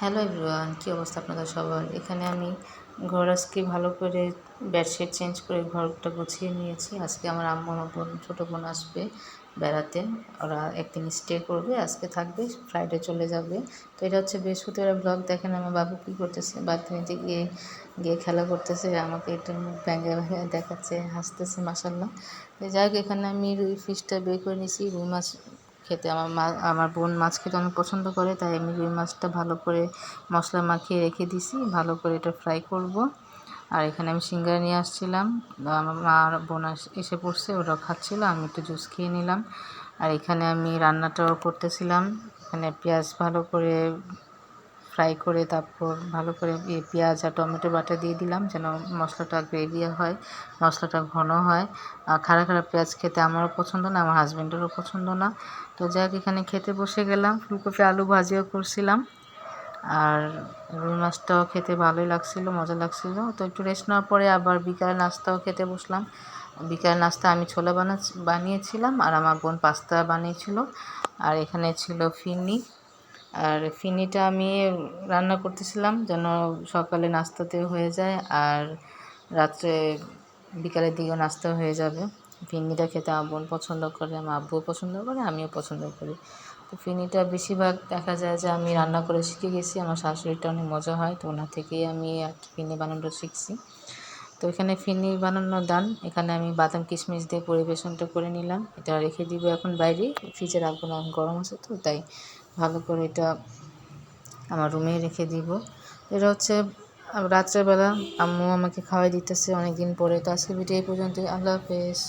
Hello everyone, কী অবস্থা আপনাদের সবার? এখানে আমি ঘর আজকে ভালো করে বেডশিট চেঞ্জ করে ঘরটা গুছিয়ে নিয়েছি। আজকে আমার আম্মু বোন ছোটো বোন আসবে বেড়াতে। ওরা একদিন স্টে করবে, আজকে থাকবে, ফ্রাইডে চলে যাবে। তো এটা হচ্ছে বৃহস্পতিবার ব্লগ। দেখেন আমার বাবু কী করতেছে, বাথরুমে গিয়ে গিয়ে খেলা করতেছে, আমাকে একটু মুখ ভেঙে ভেঙে দেখাচ্ছে, হাসতেছে মাসাল্লাহ। যাই হোক, এখানে আমি রুই ফিশটা বের করে নিয়েছি। রুই মাছ খেতে আমার বোন মাছ খেতে অনেক পছন্দ করে, তাই আমি রুই মাছটা ভালো করে মশলা মাখিয়ে রেখে দিছি, ভালো করে এটা ফ্রাই করব। আর এখানে আমি সিঙ্গারা নিয়ে আসছিলাম, আমার মা আর বোন এসে পড়ছে, ওরাও খাচ্ছিলো, আমি একটু জুস খেয়ে নিলাম। আর এখানে আমি রান্নাটাও করতেছিলাম। এখানে পেঁয়াজ ভালো করে ফ্রাই করে তারপর ভালো করে পেঁয়াজ আর টমেটো বাটা দিয়ে দিলাম, যেন মশলাটা গ্রেভি হয়, মশলাটা ঘন হয়। আর খাড়া খাড়া পেঁয়াজ খেতে আমারও পছন্দ না, আমার হাজব্যান্ডেরও পছন্দ না। তো যাই হোক, এখানে খেতে বসে গেলাম। ফুলকপি আলু ভাজিও করছিলাম। আর রুই মাছটাও খেতে ভালোই লাগছিলো, মজা লাগছিলো। তো একটু রেস্ট নেওয়ার পরে আবার বিকালে নাস্তাও খেতে বসলাম। বিকালের নাস্তা আমি ছোলা বানিয়েছিলাম, আর আমার বোন পাস্তা বানিয়েছিল। আর এখানে ছিল ফিরনি, আর ফিরনিটা আমি রান্না করতেছিলাম যেন সকালে নাস্তাতেও হয়ে যায়, আর রাত্রে বিকালের দিকেও নাস্তা হয়ে যাবে। ফিরনিটা খেতে আমার বোন পছন্দ করে, আমার আব্বুও পছন্দ করে, আমিও পছন্দ করি। তো ফিরনিটা বেশিরভাগ দেখা যায় যে আমি রান্না করে শিখে গেছি, আমার শাশুড়িটা অনেক মজা হয়, তো ওনার থেকেই আমি ফিরনি বানানোটা শিখছি। তো এখানে ফিরনি বানানো ডান। এখানে আমি বাদাম কিশমিশ দিয়ে পরিবেশনটা করে নিলাম। এটা রেখে দিব এখন বাইরে, ফ্রিজে রাখবো না, গরম আছে তো, তাই ভালো করে এটা আমার রুমেই রেখে দিব। এটা হচ্ছে রাত্রেবেলা আম্মু আমাকে খাওয়াই দিতেছে অনেক দিন পরে। তো আজকে ভিডিও এই পর্যন্তই। আল্লাহ হাফেজ।